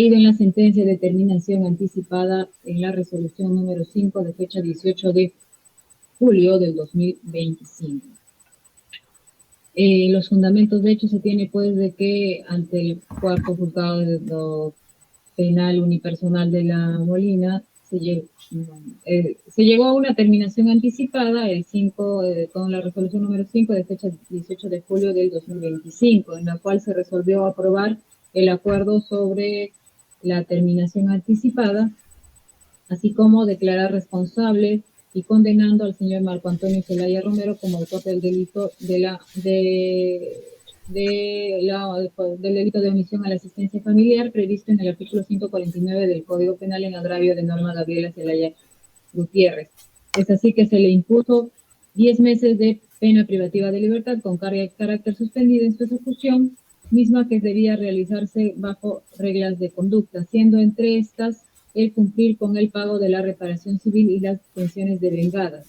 en la sentencia de terminación anticipada en la resolución número 5 de fecha 18 de julio del 2025. Los fundamentos de hecho se tiene pues de que ante el cuarto juzgado de penal unipersonal de La Molina se llegó a una terminación anticipada el 5, con la resolución número 5 de fecha 18 de julio del 2025, en la cual se resolvió aprobar el acuerdo sobre la terminación anticipada, así como declarar responsable y condenando al señor Marco Antonio Zelaya Romero como autor del delito del delito de omisión a la asistencia familiar previsto en el artículo 149 del Código Penal en agravio de Norma Gabriela Zelaya Gutiérrez. Es así que se le impuso 10 meses de pena privativa de libertad con carga de carácter suspendido en su ejecución, misma que debía realizarse bajo reglas de conducta, siendo entre estas el cumplir con el pago de la reparación civil y las pensiones devengadas,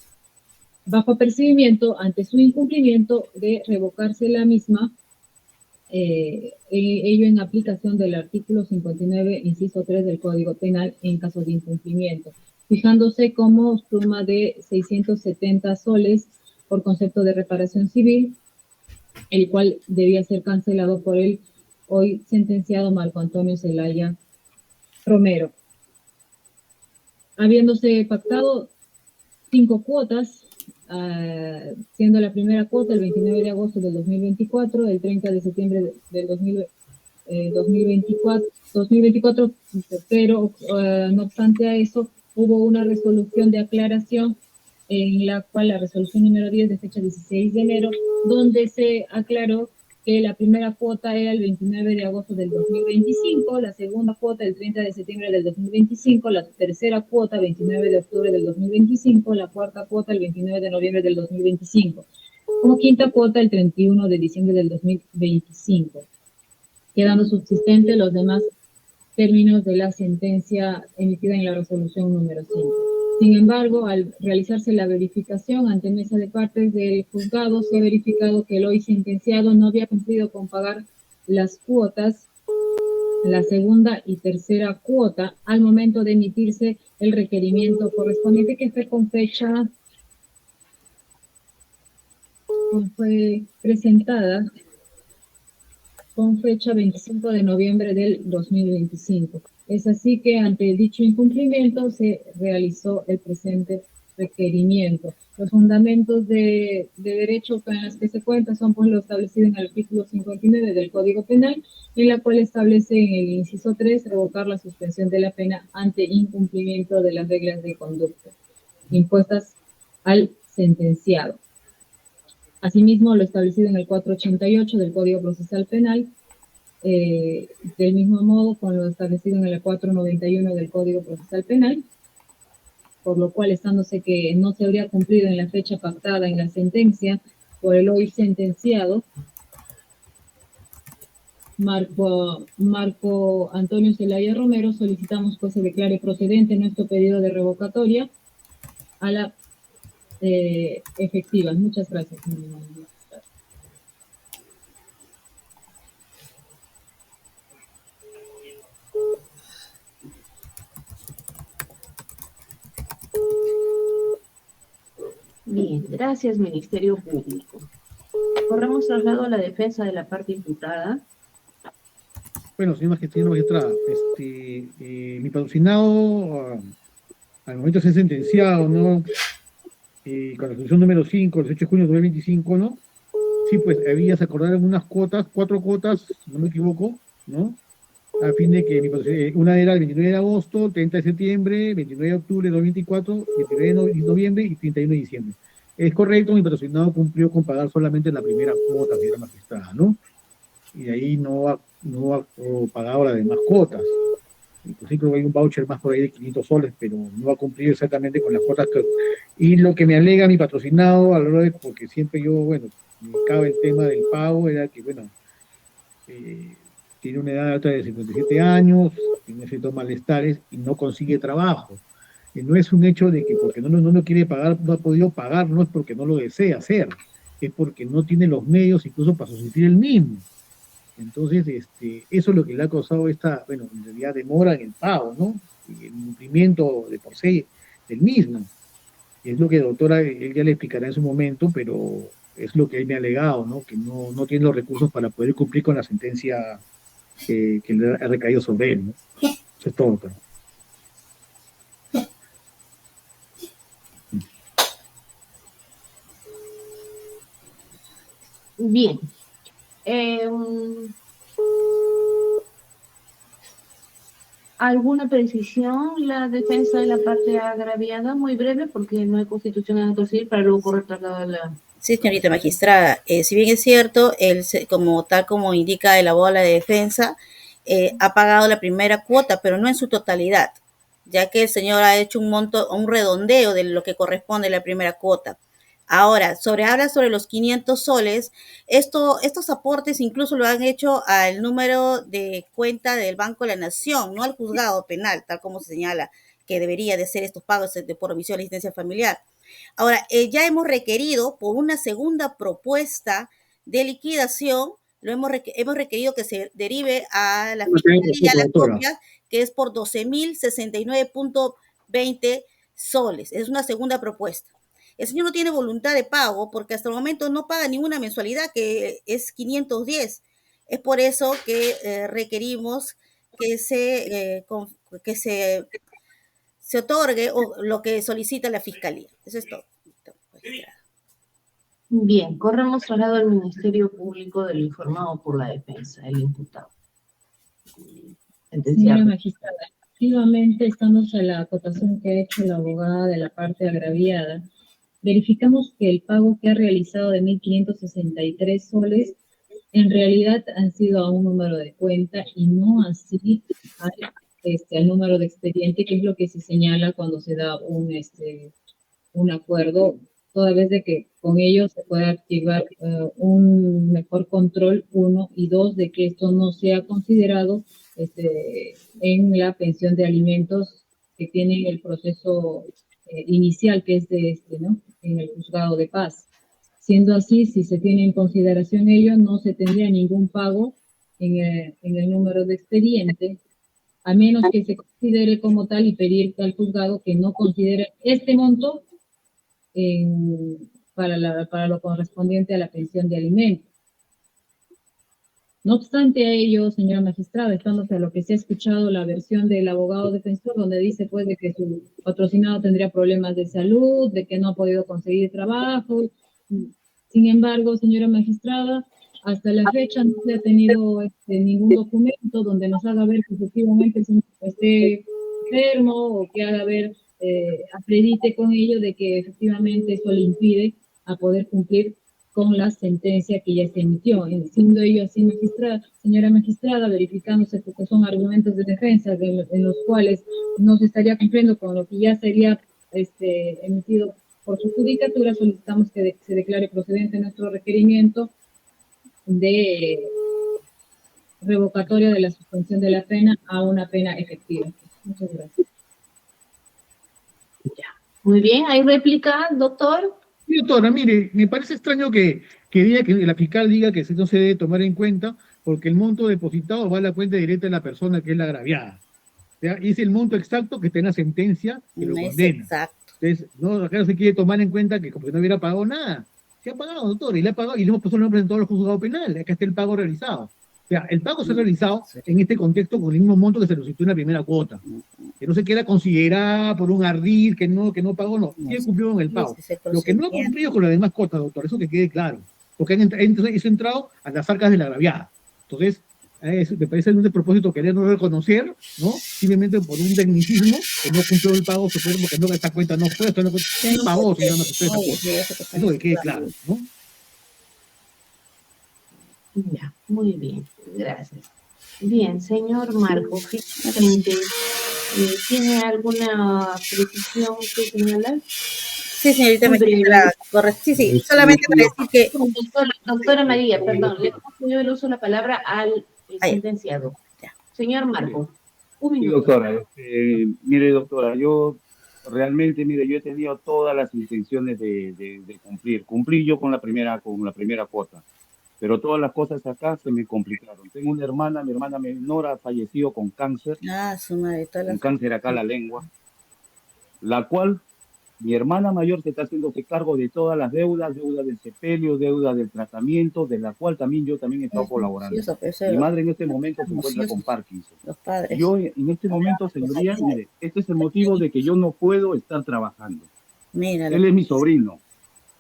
bajo apercibimiento ante su incumplimiento de revocarse la misma, ello en aplicación del artículo 59, inciso 3 del Código Penal en caso de incumplimiento, fijándose como suma de 670 soles por concepto de reparación civil, el cual debía ser cancelado por el hoy sentenciado Marco Antonio Zelaya Romero. Habiéndose pactado 5 cuotas, siendo la primera cuota el 29 de agosto del 2024, el 30 de septiembre del 2024, pero no obstante a eso, hubo una resolución de aclaración en la cual la resolución número 10 de fecha 16 de enero, donde se aclaró que la primera cuota era el 29 de agosto del 2025, la segunda cuota el 30 de septiembre del 2025, la tercera cuota 29 de octubre del 2025, la cuarta cuota el 29 de noviembre del 2025, como quinta cuota el 31 de diciembre del 2025, quedando subsistentes los demás términos de la sentencia emitida en la resolución número 5. Sin embargo, al realizarse la verificación ante mesa de partes del juzgado, se ha verificado que el hoy sentenciado no había cumplido con pagar las cuotas, la segunda y tercera cuota, al momento de emitirse el requerimiento correspondiente, que fue presentada con fecha 25 de noviembre del 2025. Es así que ante dicho incumplimiento se realizó el presente requerimiento. Los fundamentos de derecho con los que se cuenta son pues lo establecido en el artículo 59 del Código Penal, en la cual establece en el inciso 3 revocar la suspensión de la pena ante incumplimiento de las reglas de conducta impuestas al sentenciado. Asimismo, lo establecido en el 488 del Código Procesal Penal, del mismo modo con lo establecido en el 491 del Código Procesal Penal, por lo cual, estándose que no se habría cumplido en la fecha pactada en la sentencia por el hoy sentenciado, Marco Antonio Zelaya Romero, solicitamos pues se declare procedente nuestro pedido de revocatoria a la efectiva. Muchas gracias. Bien, gracias, Ministerio Público. Corremos traslado a la defensa de la parte imputada. Bueno, señor magistrado, mi patrocinado, al momento de ser sentenciado, ¿no? Con la resolución número 5, el 18 de junio de 2025, ¿no? Sí, pues había se acordaron unas cuotas, 4 cuotas, si no me equivoco, ¿no? A fin de que una era el 29 de agosto, 30 de septiembre, 29 de octubre de 2024, 29 de noviembre y 31 de diciembre. Es correcto, mi patrocinado cumplió con pagar solamente la primera cuota, señora magistrada, ¿no? Y de ahí no ha pagado las demás cuotas. Inclusive creo que hay un voucher más por ahí de 500 soles, pero no ha cumplido exactamente con las cuotas que... Y lo que me alega mi patrocinado, a la hora de, porque siempre yo, bueno, me cabe el tema del pago, era que, bueno, tiene una edad alta de 57 años, tiene ciertos malestares y no consigue trabajo. Y no es un hecho de que porque no quiere pagar, no ha podido pagar, no es porque no lo desea hacer, es porque no tiene los medios incluso para subsistir el mismo. Entonces, eso es lo que le ha causado esta, bueno, en realidad demora en el pago, ¿no? Y el cumplimiento de por sí del mismo. Y es lo que doctora, él ya le explicará en su momento, pero es lo que él me ha alegado, ¿no? Que no tiene los recursos para poder cumplir con la sentencia que le ha recaído sobre él, ¿no? Eso es todo, doctora. Bien. ¿Alguna precisión? La defensa de la parte agraviada, muy breve, porque no hay constitución en el civil para luego correr traslado a la... Sí, señorita magistrada, si bien es cierto, como tal como indica el abogado de la defensa, ha pagado la primera cuota, pero no en su totalidad, ya que el señor ha hecho un redondeo de lo que corresponde a la primera cuota. Ahora, habla sobre los 500 soles, estos aportes incluso lo han hecho al número de cuenta del Banco de la Nación, no al juzgado penal, tal como se señala que debería de ser estos pagos por omisión de asistencia familiar. Ahora, ya hemos requerido por una segunda propuesta de liquidación, hemos requerido que se derive a la fiscalía la copia, que es por 12.069.20 soles. Es una segunda propuesta. El señor no tiene voluntad de pago porque hasta el momento no paga ninguna mensualidad, que es 510. Es por eso que requerimos que se otorgue lo que solicita la fiscalía. Eso es todo. Bien, corremos traslado al Ministerio Público del informado por la defensa, el imputado. Señora magistrada, efectivamente estamos a la acotación que ha hecho la abogada de la parte agraviada. Verificamos que el pago que ha realizado de 1.563 soles en realidad han sido a un número de cuenta y no así al número de expediente, que es lo que se señala cuando se da un acuerdo, toda vez de que con ello se puede activar un mejor control, uno, y dos, de que esto no sea considerado en la pensión de alimentos que tiene el proceso inicial, que es ¿no? En el juzgado de paz. Siendo así, si se tiene en consideración ello, no se tendría ningún pago en el número de expediente, a menos que se considere como tal y pedir al juzgado que no considere este monto para lo correspondiente a la pensión de alimentos. No obstante a ello, señora magistrada, estamos a lo que se ha escuchado la versión del abogado defensor, donde dice pues de que su patrocinado tendría problemas de salud, de que no ha podido conseguir trabajo. Sin embargo, señora magistrada, hasta la fecha no se ha tenido ningún documento donde nos haga ver que efectivamente el señor esté enfermo o que haga ver, acredite con ello de que efectivamente eso le impide a poder cumplir con la sentencia que ya se emitió. Siendo ello así, señora magistrada, verificándose que son argumentos de defensa en los cuales no se estaría cumpliendo con lo que ya sería emitido por su judicatura, solicitamos que se declare procedente nuestro requerimiento de revocatoria de la suspensión de la pena a una pena efectiva. Muchas gracias. Ya. Muy bien, ¿hay réplica, doctor? Sí, doctora, mire, me parece extraño que la fiscal diga que no se debe tomar en cuenta porque el monto depositado va a la cuenta directa de la persona que es la agraviada. ¿Ya? Y es el monto exacto que está en la sentencia que lo condena. Exacto. Entonces, no, acá no se quiere tomar en cuenta que como que no hubiera pagado nada. Se ha pagado, doctor, y le ha pagado, y le hemos puesto el nombre en todos los juzgados penales. Acá está el pago realizado. O sea, el pago se ha realizado en este contexto con el mismo monto que se solicitó en la primera cuota. Que no se quiera considerar por un ardid que no pagó, no. Sí cumplió con el pago. Lo que no ha cumplido con las demás cuotas, doctor, eso que quede claro. Porque eso ha entrado a las arcas de la agraviada. Entonces, me parece un despropósito querer no reconocer, ¿no? Simplemente por un tecnicismo que no cumplió el pago, supongo que no, esta cuenta no fue, esto no pagó, señor magistrado, eso que quede claro, ¿no? Ya, muy bien, gracias. Bien, señor Marco, finalmente, ¿tiene alguna precisión que señalar? Sí, señorita magistrada, correcto. Sí, solamente para decir que... Doctora María, perdón, le concedido el uso de la palabra al sentenciado. Señor Marco, un minuto. Sí, doctora, mire, doctora, yo realmente, mire, yo he tenido todas las intenciones de cumplir. Cumplí yo con la primera cuota. pero todas las cosas acá se me complicaron. Tengo una hermana, mi hermana menor ha fallecido con cáncer, Ah, su madre, todas un las... cáncer acá a la lengua, la cual mi hermana mayor se está haciéndose cargo de todas las deudas, deuda del sepelio, deuda del tratamiento, de la cual también yo también he estado Sí, colaborando. eso, pero eso Mi los, madre en este momento se como si encuentra con Parkinson. los padres. Yo en este momento, señoría, mire, este es el motivo de que yo no puedo estar trabajando. Mira, Él es mi sobrino,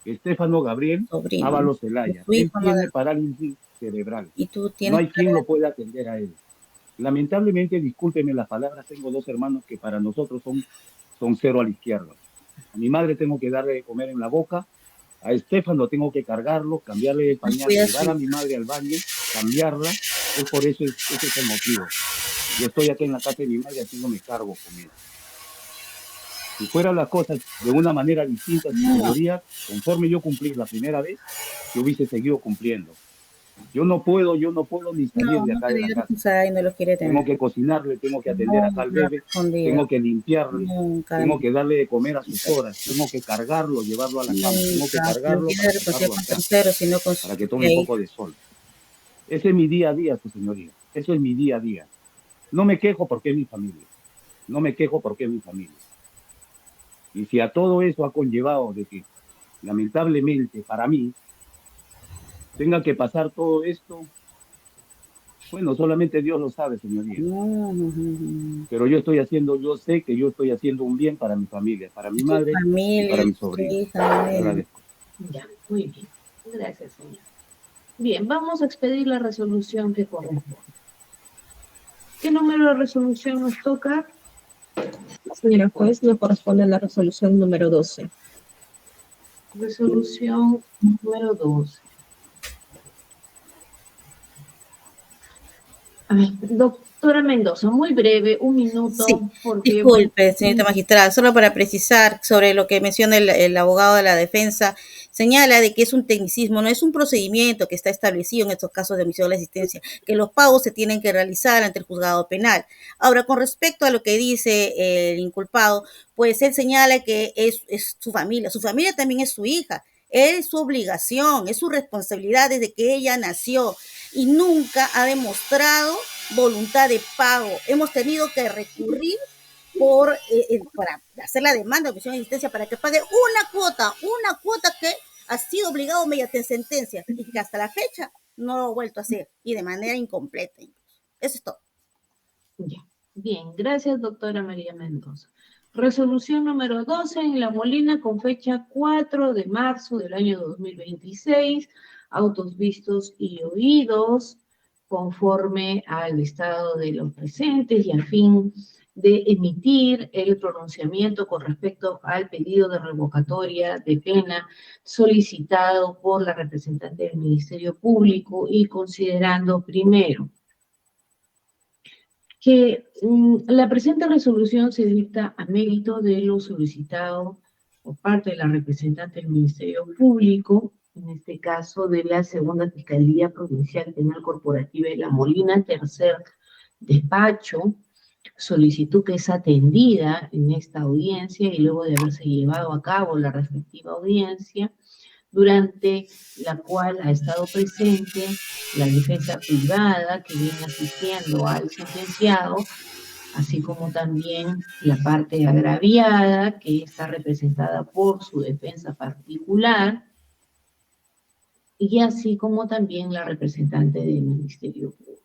Estefano Gabriel sobrino, ¿no? Ábalos Zelaya. Tu Él hijo no tiene da. parálisis cerebral. Y tú No tienes... hay quien lo pueda atender a él. Lamentablemente, discúlpeme las palabras, tengo dos hermanos que para nosotros son cero a la izquierda. A mi madre tengo que darle de comer en la boca, a Estefano tengo que cargarlo, cambiarle el pañal, Cuida llevar su... a mi madre al baño, cambiarla. Es por eso, ese es el motivo. Yo estoy aquí en la casa de mi madre haciéndome cargo con él. Si fueran las cosas de una manera distinta, señoría, conforme yo cumplí la primera vez, yo hubiese seguido cumpliendo. Yo no puedo ni salir No, de no acá de la quería casa. y no lo quiere Tengo tener. que cocinarle, tengo que atender acá al Nunca ha bebé, respondido. tengo que limpiarle, Nunca, tengo que darle de comer a sus horas, tengo que cargarlo, llevarlo a la cama, tengo que nunca. Pero cargarlo tiene para responsabilidad sacarlo con acá, terceros, sino con para su que tome un hija. poco de sol. Ese es mi día a día, su señoría. Eso es mi día a día. No me quejo porque es mi familia. No me quejo porque es mi familia. Y si a todo eso ha conllevado de que, lamentablemente, para mí, tenga que pasar todo esto, bueno, solamente Dios lo sabe, señoría. No, no, no, no. Pero yo sé que yo estoy haciendo un bien para mi familia, para mi Tu madre y para familia, mi tu sobrino. hija, Le agradezco. Ya, muy bien. Gracias, señor. Bien, vamos a expedir la resolución que corresponde. ¿Qué número de resolución nos toca? Señora juez, le corresponde la resolución número 12. Resolución número 12. Doctora Mendoza, muy breve, un minuto, sí, porque... disculpe, señorita magistrada, solo para precisar sobre lo que menciona el abogado de la defensa, señala de que es un tecnicismo, no es un procedimiento que está establecido en estos casos de omisión de la asistencia, que los pagos se tienen que realizar ante el juzgado penal. Ahora, con respecto a lo que dice el inculpado, pues él señala que es su familia también es su hija, es su obligación, es su responsabilidad desde que ella nació y nunca ha demostrado voluntad de pago. Hemos tenido que recurrir para hacer la demanda de omisión de asistencia para que pague una cuota que ha sido obligado mediante sentencia y que hasta la fecha no lo ha vuelto a hacer y de manera incompleta. Eso es todo. Ya. Bien, gracias, doctora María Mendoza. Resolución número 12 en La Molina con fecha 4 de marzo del año 2026, autos vistos y oídos conforme al estado de los presentes y a fin de emitir el pronunciamiento con respecto al pedido de revocatoria de pena solicitado por la representante del Ministerio Público y considerando primero que la presente resolución se dicta a mérito de lo solicitado por parte de la representante del Ministerio Público, en este caso de la Segunda Fiscalía Provincial Penal Corporativa de La Molina, tercer despacho, solicitud que es atendida en esta audiencia y luego de haberse llevado a cabo la respectiva audiencia, durante la cual ha estado presente la defensa privada que viene asistiendo al sentenciado, así como también la parte agraviada que está representada por su defensa particular, y así como también la representante del Ministerio Público.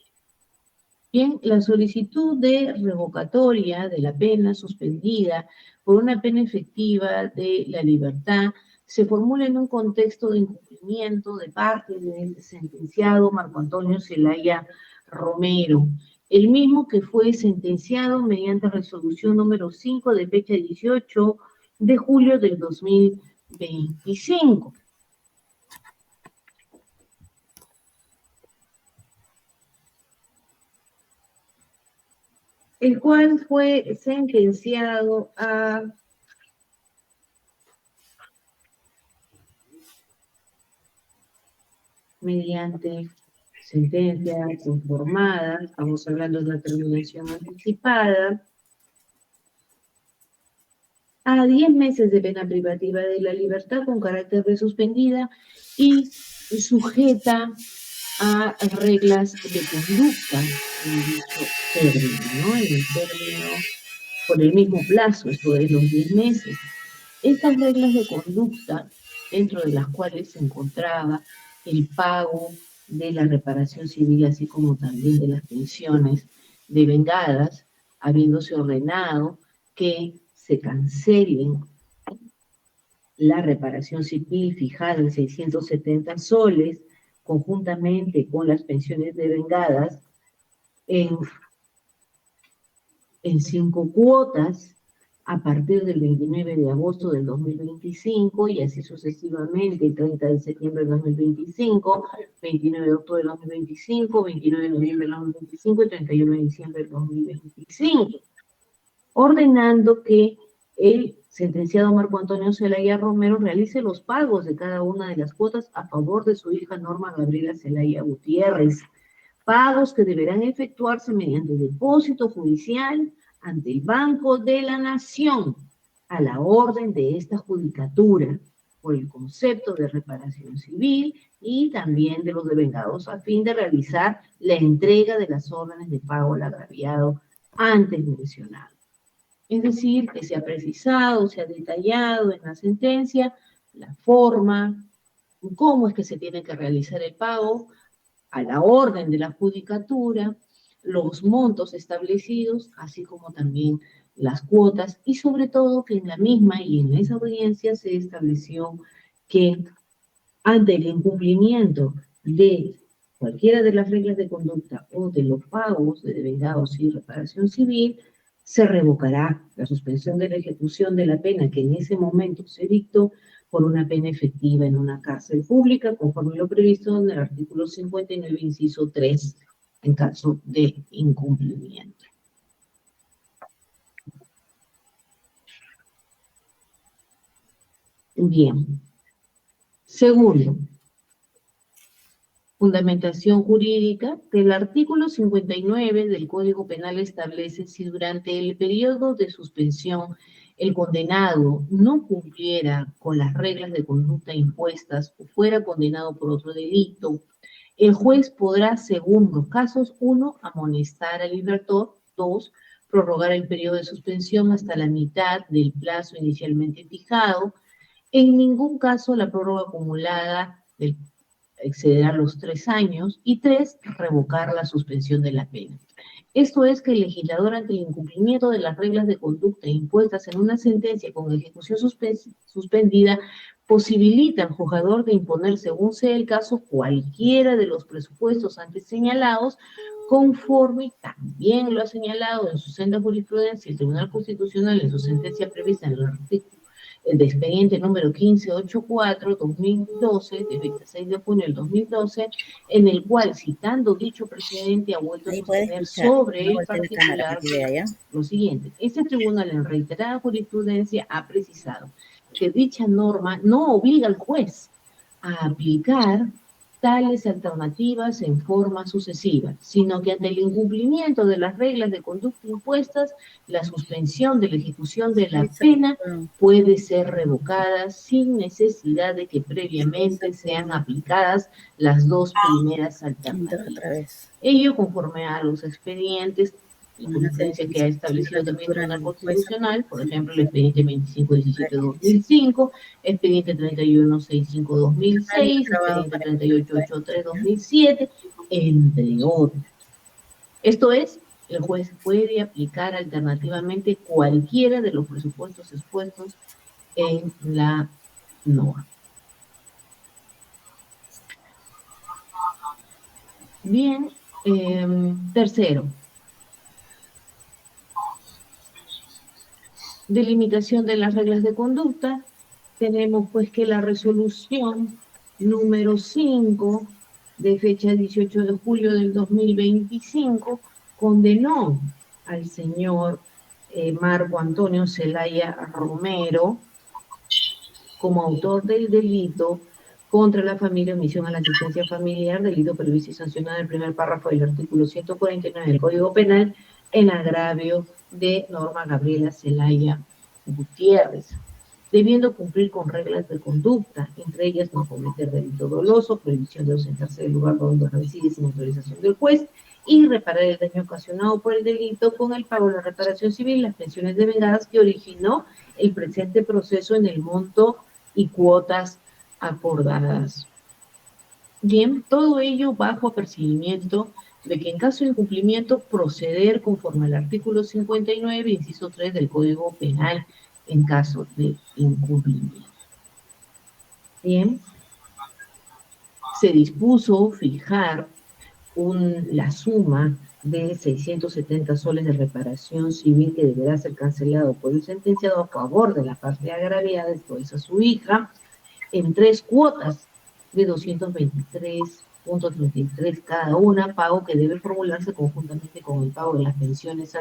Bien, la solicitud de revocatoria de la pena suspendida por una pena efectiva de la libertad se formula en un contexto de incumplimiento de parte del sentenciado Marco Antonio Zelaya Romero, el mismo que fue sentenciado mediante resolución número 5 de fecha 18 de julio del 2025. El cual fue sentenciado a mediante sentencia conformada, estamos hablando de una terminación anticipada, a 10 meses de pena privativa de la libertad con carácter de suspendida y sujeta a reglas de conducta en dicho término, ¿no? En el término, por el mismo plazo, esto es los 10 meses. Estas reglas de conducta, dentro de las cuales se encontraba el pago de la reparación civil, así como también de las pensiones devengadas, habiéndose ordenado que se cancelen la reparación civil fijada en 670 soles, conjuntamente con las pensiones devengadas en 5 cuotas a partir del 29 de agosto del 2025 y así sucesivamente, el 30 de septiembre del 2025, 29 de octubre del 2025, 29 de noviembre del 2025 y 31 de diciembre del 2025, ordenando que el sentenciado Marco Antonio Zelaya Romero realice los pagos de cada una de las cuotas a favor de su hija Norma Gabriela Zelaya Gutiérrez, pagos que deberán efectuarse mediante depósito judicial ante el Banco de la Nación, a la orden de esta judicatura, por el concepto de reparación civil y también de los devengados, a fin de realizar la entrega de las órdenes de pago al agraviado antes mencionado. Es decir, que se ha precisado, se ha detallado en la sentencia la forma, cómo es que se tiene que realizar el pago, a la orden de la judicatura, los montos establecidos, así como también las cuotas, y sobre todo que en la misma y en esa audiencia se estableció que ante el incumplimiento de cualquiera de las reglas de conducta o de los pagos de devengados y reparación civil, se revocará la suspensión de la ejecución de la pena que en ese momento se dictó por una pena efectiva en una cárcel pública, conforme lo previsto en el artículo 59, inciso 3, en caso de incumplimiento. Bien. Segundo, fundamentación jurídica, que el artículo 59 del Código Penal establece si durante el periodo de suspensión el condenado no cumpliera con las reglas de conducta impuestas o fuera condenado por otro delito, el juez podrá, según los casos, 1, amonestar al infractor, 2, prorrogar el periodo de suspensión hasta la mitad del plazo inicialmente fijado. En ningún caso la prórroga acumulada excederá los 3 años, y 3, revocar la suspensión de la pena. Esto es que el legislador, ante el incumplimiento de las reglas de conducta impuestas en una sentencia con ejecución suspendida, posibilita al juzgador de imponer, según sea el caso, cualquiera de los presupuestos antes señalados, conforme también lo ha señalado en su senda jurisprudencia el Tribunal Constitucional en su sentencia prevista en el artículo de expediente número 1584-2012, de 26 de junio del 2012, en el cual, citando dicho precedente, ha vuelto a sostener sobre el particular lo siguiente. Este tribunal, en reiterada jurisprudencia, ha precisado que dicha norma no obliga al juez a aplicar tales alternativas en forma sucesiva, sino que ante el incumplimiento de las reglas de conducta impuestas, la suspensión de la ejecución de la pena puede ser revocada sin necesidad de que previamente sean aplicadas las dos primeras alternativas. Ello conforme a los expedientes y jurisprudencia que ha establecido también el Tribunal Constitucional, por ejemplo, el expediente 2517-2005, expediente 3165-2006, expediente 3883-2007, entre otros. Esto es, el juez puede aplicar alternativamente cualquiera de los presupuestos expuestos en la norma. Bien, tercero. Delimitación de las reglas de conducta. Tenemos pues que la resolución número 5 de fecha 18 de julio del 2025 condenó al señor Marco Antonio Zelaya Romero como autor del delito contra la familia, omisión a la asistencia familiar, delito previsto y sancionado en el primer párrafo del artículo 149 del Código Penal, en agravio de Norma Gabriela Zelaya Gutiérrez. debiendo cumplir con reglas de conducta, entre ellas no cometer delito doloso, prohibición de ausentarse del lugar donde reside sin autorización del juez, y reparar el daño ocasionado por el delito con el pago de la reparación civil y las pensiones devengadas que originó el presente proceso en el monto y cuotas acordadas. Bien, todo ello bajo apercibimiento de que en caso de incumplimiento proceder conforme al artículo 59, inciso 3 del Código Penal en caso de incumplimiento. Bien, se dispuso fijar la suma de 670 soles de reparación civil que deberá ser cancelado por el sentenciado a favor de la parte agraviada, esto es a su hija, en 3 cuotas de 223.33 cada una, pago que debe formularse conjuntamente con el pago de las pensiones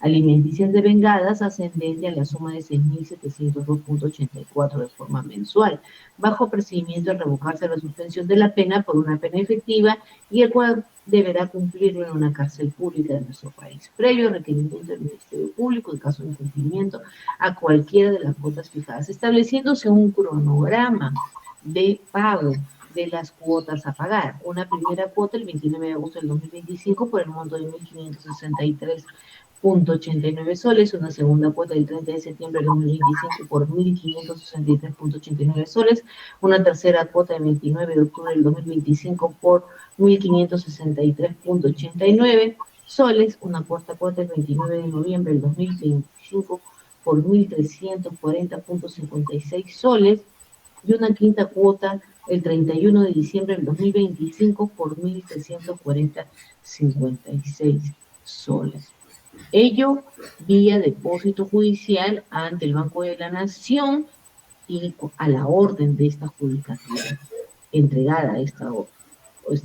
alimenticias devengadas, ascendente a la suma de 6.702.84 de forma mensual, bajo procedimiento de revocarse la suspensión de la pena por una pena efectiva y el cual deberá cumplirlo en una cárcel pública de nuestro país, previo requerimiento del Ministerio Público en caso de incumplimiento a cualquiera de las cuotas fijadas, estableciéndose un cronograma de pago de las cuotas a pagar. Una primera cuota el 29 de agosto del 2025 por el monto de 1.563.89 soles, una segunda cuota del 30 de septiembre del 2025 por 1.563.89 soles, una tercera cuota del 29 de octubre del 2025 por 1.563.89 soles, una cuarta cuota el 29 de noviembre del 2025 por 1.340.56 soles y una quinta cuota el 31 de diciembre del 2025 por 1.340.56 soles. Ello vía depósito judicial ante el Banco de la Nación y a la orden de esta judicatura entregada a este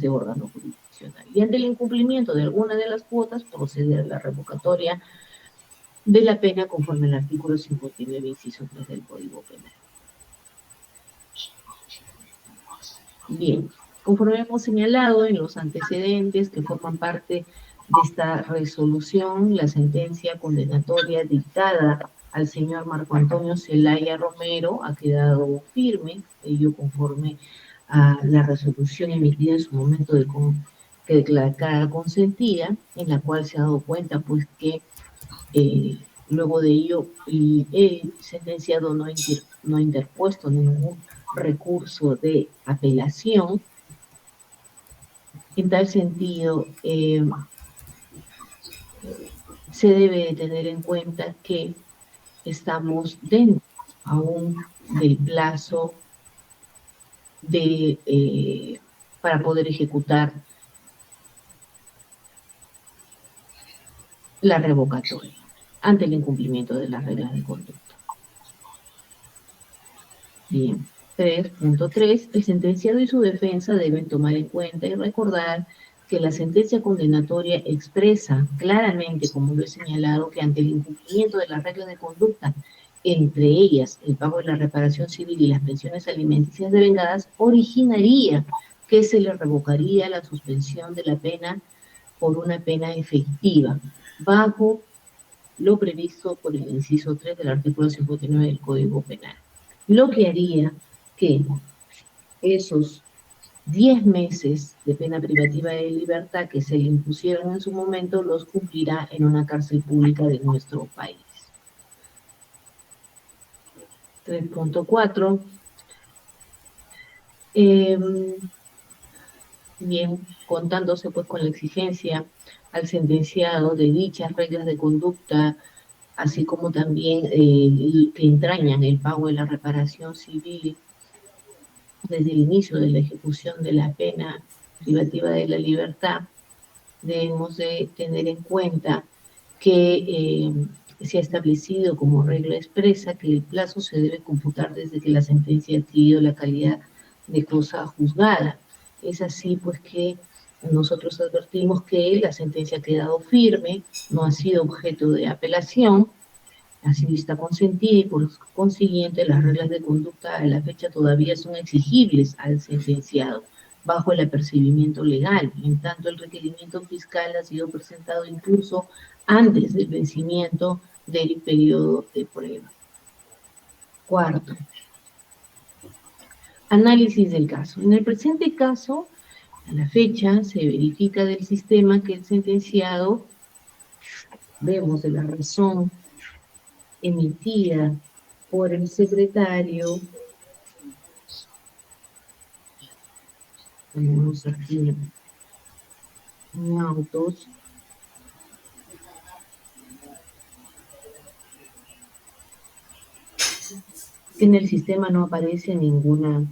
órgano jurisdiccional. Y ante el incumplimiento de alguna de las cuotas, proceder a la revocatoria de la pena conforme al artículo 59, inciso 3 del Código Penal. Bien, conforme hemos señalado en los antecedentes que forman parte de esta resolución, la sentencia condenatoria dictada al señor Marco Antonio Zelaya Romero ha quedado firme, ello conforme a la resolución emitida en su momento que declarada consentida, en la cual se ha dado cuenta pues que luego de ello el sentenciado no ha interpuesto ningún recurso de apelación. En tal sentido, se debe tener en cuenta que estamos dentro aún del plazo para poder ejecutar la revocatoria ante el incumplimiento de las reglas de conducta. Bien. 3.3. El sentenciado y su defensa deben tomar en cuenta y recordar que la sentencia condenatoria expresa claramente, como lo he señalado, que ante el incumplimiento de las reglas de conducta, entre ellas el pago de la reparación civil y las pensiones alimenticias devengadas, originaría que se le revocaría la suspensión de la pena por una pena efectiva, bajo lo previsto por el inciso 3 del artículo 59 del Código Penal. Lo que haría que esos 10 meses de pena privativa de libertad que se le impusieron en su momento los cumplirá en una cárcel pública de nuestro país. 3.4. Bien, contándose pues con la exigencia al sentenciado de dichas reglas de conducta, así como también que entrañan el pago de la reparación civil desde el inicio de la ejecución de la pena privativa de la libertad, debemos de tener en cuenta que se ha establecido como regla expresa que el plazo se debe computar desde que la sentencia ha adquirido la calidad de cosa juzgada. Es así pues que nosotros advertimos que la sentencia ha quedado firme, no ha sido objeto de apelación, así está consentida y por consiguiente las reglas de conducta a la fecha todavía son exigibles al sentenciado bajo el apercibimiento legal, en tanto el requerimiento fiscal ha sido presentado incluso antes del vencimiento del periodo de prueba. Cuarto, análisis del caso. En el presente caso, a la fecha, se verifica del sistema que el sentenciado, vemos de la razón emitida por el secretario, tenemos aquí en autos, en el sistema no aparece ningún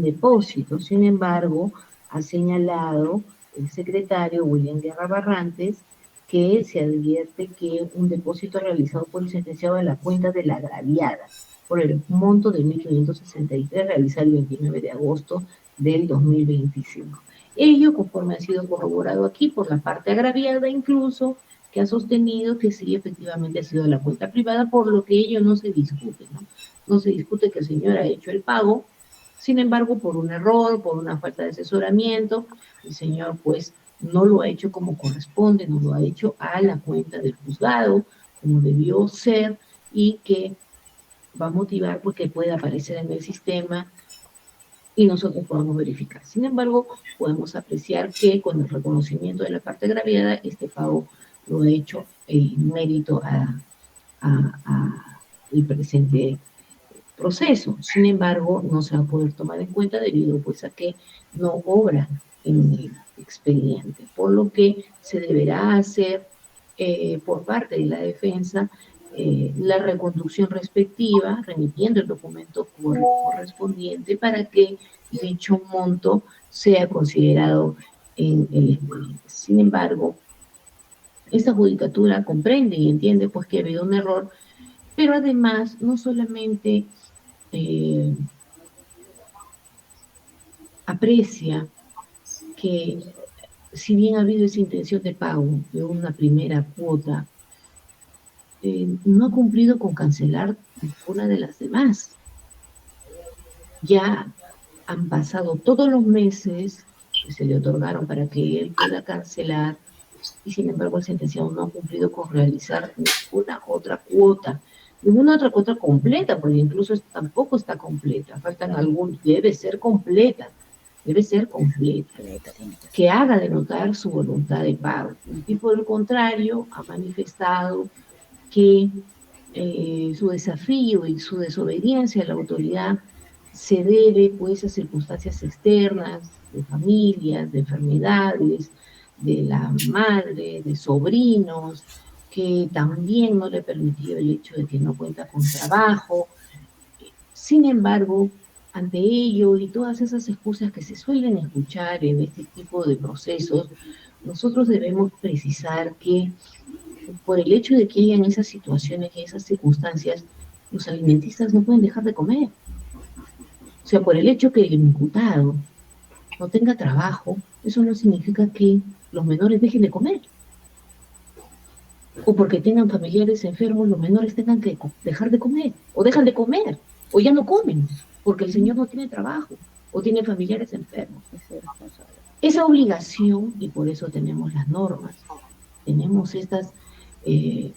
depósito. Sin embargo, ha señalado el secretario William Guerra Barrantes que se advierte que un depósito realizado por el sentenciado a la cuenta de la agraviada por el monto de 1.563 realizado el 29 de agosto del 2025. Ello, conforme ha sido corroborado aquí por la parte agraviada, incluso que ha sostenido que sí, efectivamente ha sido la cuenta privada, por lo que ello no se discute, ¿no? No se discute que el señor ha hecho el pago. Sin embargo, por un error, por una falta de asesoramiento, el señor pues no lo ha hecho como corresponde, no lo ha hecho a la cuenta del juzgado, como debió ser, y que va a motivar porque pueda aparecer en el sistema y nosotros podamos verificar. Sin embargo, podemos apreciar que con el reconocimiento de la parte agraviada, este pago lo ha hecho en mérito el presente proceso. Sin embargo, no se va a poder tomar en cuenta debido pues a que no obra en el expediente, por lo que se deberá hacer por parte de la defensa la reconducción respectiva, remitiendo el documento correspondiente para que dicho monto sea considerado en el expediente. Sin embargo, esta judicatura comprende y entiende pues que ha habido un error, pero además no solamente aprecia que si bien ha habido esa intención de pago de una primera cuota, no ha cumplido con cancelar ninguna de las demás. Ya han pasado todos los meses que se le otorgaron para que él pueda cancelar y sin embargo el sentenciado no ha cumplido con realizar ninguna otra cuota completa, porque incluso tampoco está completa, faltan algunos, debe ser completa, que haga denotar su voluntad de pago. El tipo del contrario ha manifestado que su desafío y su desobediencia a la autoridad se debe pues a circunstancias externas, de familias, de enfermedades, de la madre, de sobrinos, que también no le permitió el hecho de que no cuenta con trabajo. Sin embargo, ante ello y todas esas excusas que se suelen escuchar en este tipo de procesos, nosotros debemos precisar que por el hecho de que hayan esas situaciones y esas circunstancias, los alimentistas no pueden dejar de comer. O sea, por el hecho que el imputado no tenga trabajo, eso no significa que los menores dejen de comer. O porque tengan familiares enfermos, los menores tengan que dejar de comer, o dejan de comer, o ya no comen, porque el señor no tiene trabajo, o tiene familiares enfermos. Esa obligación, y por eso tenemos las normas, tenemos estos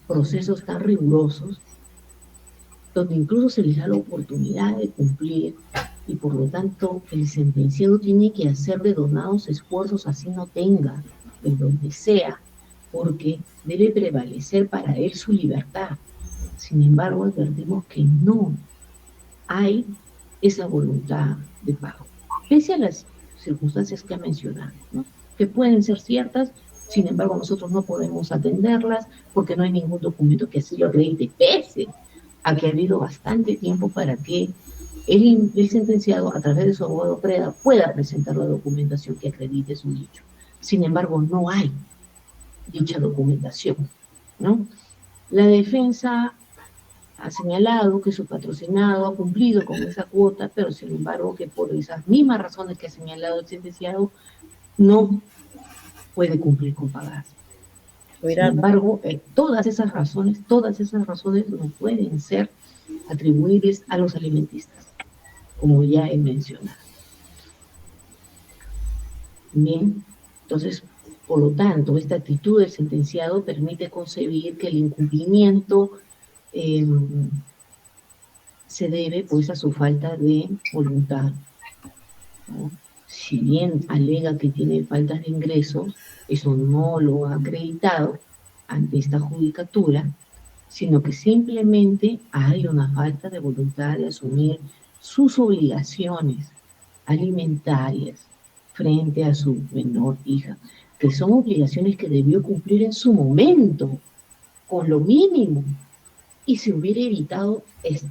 procesos tan rigurosos, donde incluso se les da la oportunidad de cumplir, y por lo tanto el sentenciado tiene que hacer de donados esfuerzos, así no tenga, en donde sea, porque debe prevalecer para él su libertad. Sin embargo, advertimos que no hay esa voluntad de pago, pese a las circunstancias que ha mencionado, ¿no? Que pueden ser ciertas, sin embargo nosotros no podemos atenderlas porque no hay ningún documento que así lo acredite, pese a que ha habido bastante tiempo para que el sentenciado, a través de su abogado pueda presentar la documentación que acredite su dicho. Sin embargo, no hay dicha documentación, ¿no? La defensa ha señalado que su patrocinado ha cumplido con esa cuota, pero sin embargo que por esas mismas razones que ha señalado el sentenciado, no puede cumplir con pagar. Sin embargo, todas esas razones no pueden ser atribuibles a los alimentistas, como ya he mencionado. Bien, entonces, por lo tanto, esta actitud del sentenciado permite concebir que el incumplimiento se debe pues a su falta de voluntad, ¿no? Si bien alega que tiene faltas de ingresos, eso no lo ha acreditado ante esta judicatura, sino que simplemente hay una falta de voluntad de asumir sus obligaciones alimentarias frente a su menor hija, que son obligaciones que debió cumplir en su momento, con lo mínimo, y se hubiera evitado esto.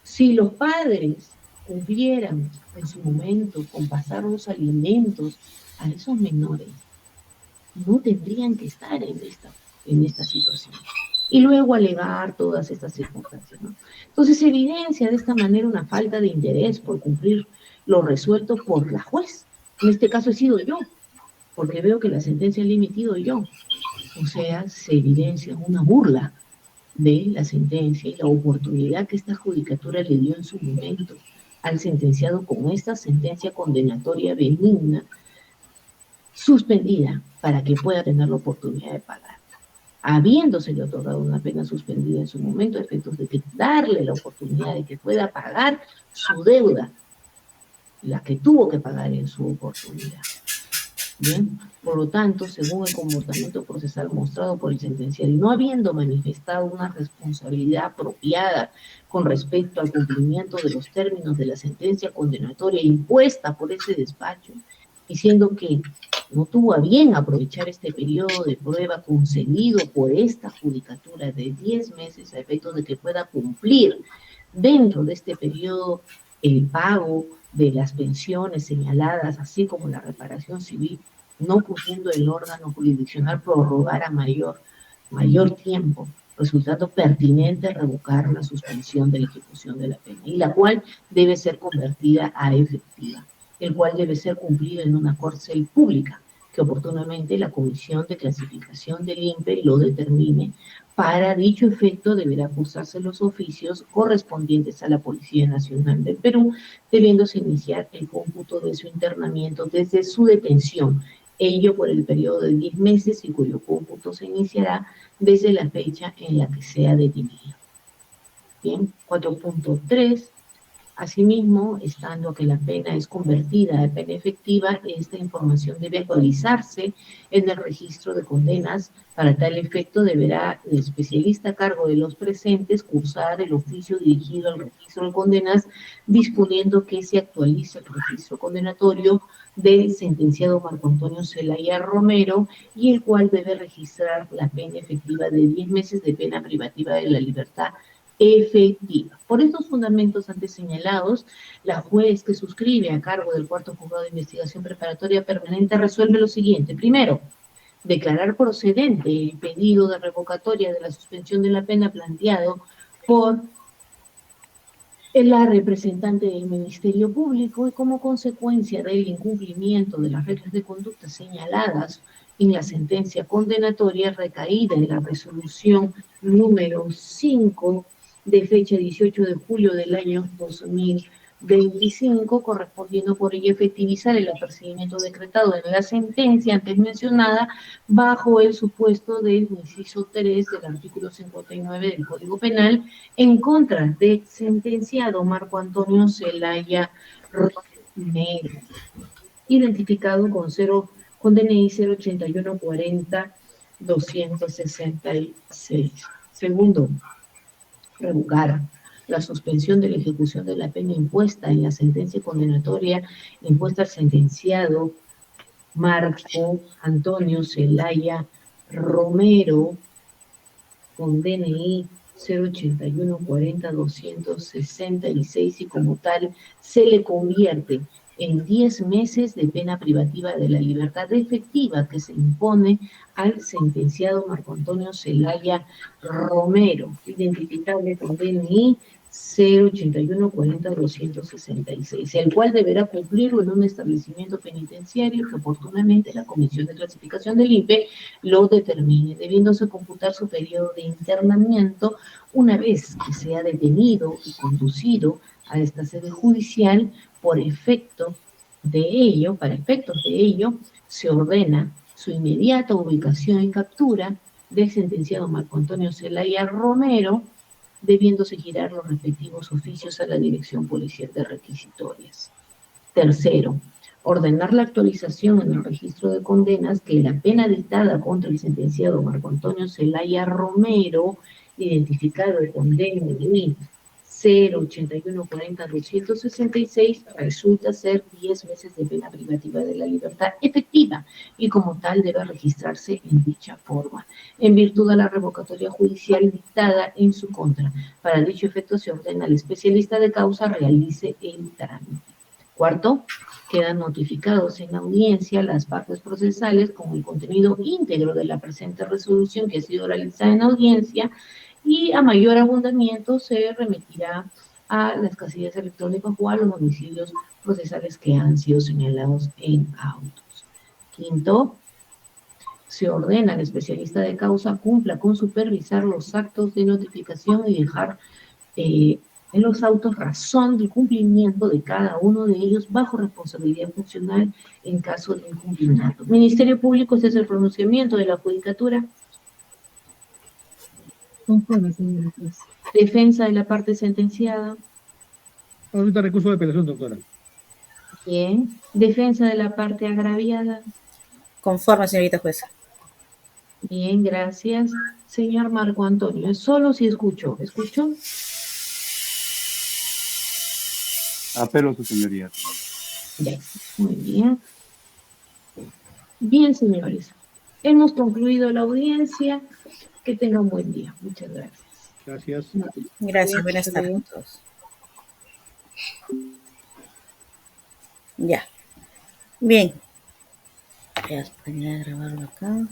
Si los padres cumplieran en su momento con pasar los alimentos a esos menores, no tendrían que estar en esta situación. Y luego alegar todas estas circunstancias, ¿no? Entonces se evidencia de esta manera una falta de interés por cumplir lo resuelto por la juez. En este caso he sido yo, porque veo que la sentencia la he emitido yo. O sea, se evidencia una burla de la sentencia y la oportunidad que esta judicatura le dio en su momento al sentenciado con esta sentencia condenatoria benigna, suspendida, para que pueda tener la oportunidad de pagar. Habiéndosele otorgado una pena suspendida en su momento, a efectos de que darle la oportunidad de que pueda pagar su deuda, la que tuvo que pagar en su oportunidad. Bien, por lo tanto, según el comportamiento procesal mostrado por el sentenciado y no habiendo manifestado una responsabilidad apropiada con respecto al cumplimiento de los términos de la sentencia condenatoria impuesta por ese despacho, diciendo que no tuvo a bien aprovechar este periodo de prueba concedido por esta judicatura de 10 meses a efectos de que pueda cumplir dentro de este periodo el pago de las pensiones señaladas, así como la reparación civil, no pudiendo el órgano jurisdiccional prorrogar a mayor tiempo, resultando pertinente revocar la suspensión de la ejecución de la pena, y la cual debe ser convertida a efectiva, el cual debe ser cumplido en una cárcel pública, que oportunamente la Comisión de Clasificación del INPE lo determine. Para dicho efecto deberá cursarse los oficios correspondientes a la Policía Nacional del Perú, debiéndose iniciar el cómputo de su internamiento desde su detención, ello por el periodo de 10 meses y cuyo cómputo se iniciará desde la fecha en la que sea detenido. Bien, 4.3. Asimismo, estando que la pena es convertida a pena efectiva, esta información debe actualizarse en el registro de condenas. Para tal efecto, deberá el especialista a cargo de los presentes cursar el oficio dirigido al registro de condenas, disponiendo que se actualice el registro condenatorio del sentenciado Marco Antonio Zelaya Romero, y el cual debe registrar la pena efectiva de 10 meses de pena privativa de la libertad efectiva. Por estos fundamentos antes señalados, la juez que suscribe a cargo del Cuarto Juzgado de Investigación Preparatoria Permanente resuelve lo siguiente. Primero, declarar procedente el pedido de revocatoria de la suspensión de la pena planteado por la representante del Ministerio Público, y como consecuencia del incumplimiento de las reglas de conducta señaladas en la sentencia condenatoria recaída en la resolución número 5 de fecha 18 de julio del año 2025, correspondiendo por ello efectivizar el apercibimiento decretado en la sentencia antes mencionada bajo el supuesto del inciso 3 del artículo 59 del Código Penal en contra del sentenciado Marco Antonio Zelaya Romero, identificado con DNI 08140-266. Segundo, revocar la suspensión de la ejecución de la pena impuesta en la sentencia condenatoria impuesta al sentenciado Marco Antonio Zelaya Romero con DNI 08140-266, y como tal se le convierte en 10 meses de pena privativa de la libertad efectiva que se impone al sentenciado Marco Antonio Zelaya Romero, identificable con DNI 08140-266, el cual deberá cumplirlo en un establecimiento penitenciario que oportunamente la Comisión de Clasificación del INPE lo determine, debiéndose computar su periodo de internamiento una vez que sea detenido y conducido a esta sede judicial. Para efectos de ello, se ordena su inmediata ubicación y captura del sentenciado Marco Antonio Zelaya Romero, debiéndose girar los respectivos oficios a la Dirección Policial de Requisitorias. Tercero, ordenar la actualización en el registro de condenas que la pena dictada contra el sentenciado Marco Antonio Zelaya Romero, identificado con DNI 08140-266, resulta ser 10 meses de pena privativa de la libertad efectiva y como tal debe registrarse en dicha forma, en virtud de la revocatoria judicial dictada en su contra. Para dicho efecto se ordena al especialista de causa realice el trámite. Cuarto, quedan notificados en audiencia las partes procesales con el contenido íntegro de la presente resolución que ha sido realizada en audiencia y a mayor abundamiento se remitirá a las casillas electrónicas o a los domicilios procesales que han sido señalados en autos. Quinto, se ordena al especialista de causa cumpla con supervisar los actos de notificación y dejar en los autos razón del cumplimiento de cada uno de ellos bajo responsabilidad funcional en caso de incumplimiento. Ministerio Público, este es el pronunciamiento de la Judicatura. Conforme, señora juez. Defensa de la parte sentenciada. Ahorita recurso de apelación, doctora. Bien. Defensa de la parte agraviada. Conforme, señorita jueza. Bien, gracias. Señor Marco Antonio, es solo si escucho. ¿Escucho? Apelo a su señoría. Ya. Muy bien. Bien, señores. Hemos concluido la audiencia. Que tengan buen día. Muchas gracias. Gracias. Gracias, buenas tardes a todos. Ya. Bien. Voy a terminar de grabarlo acá.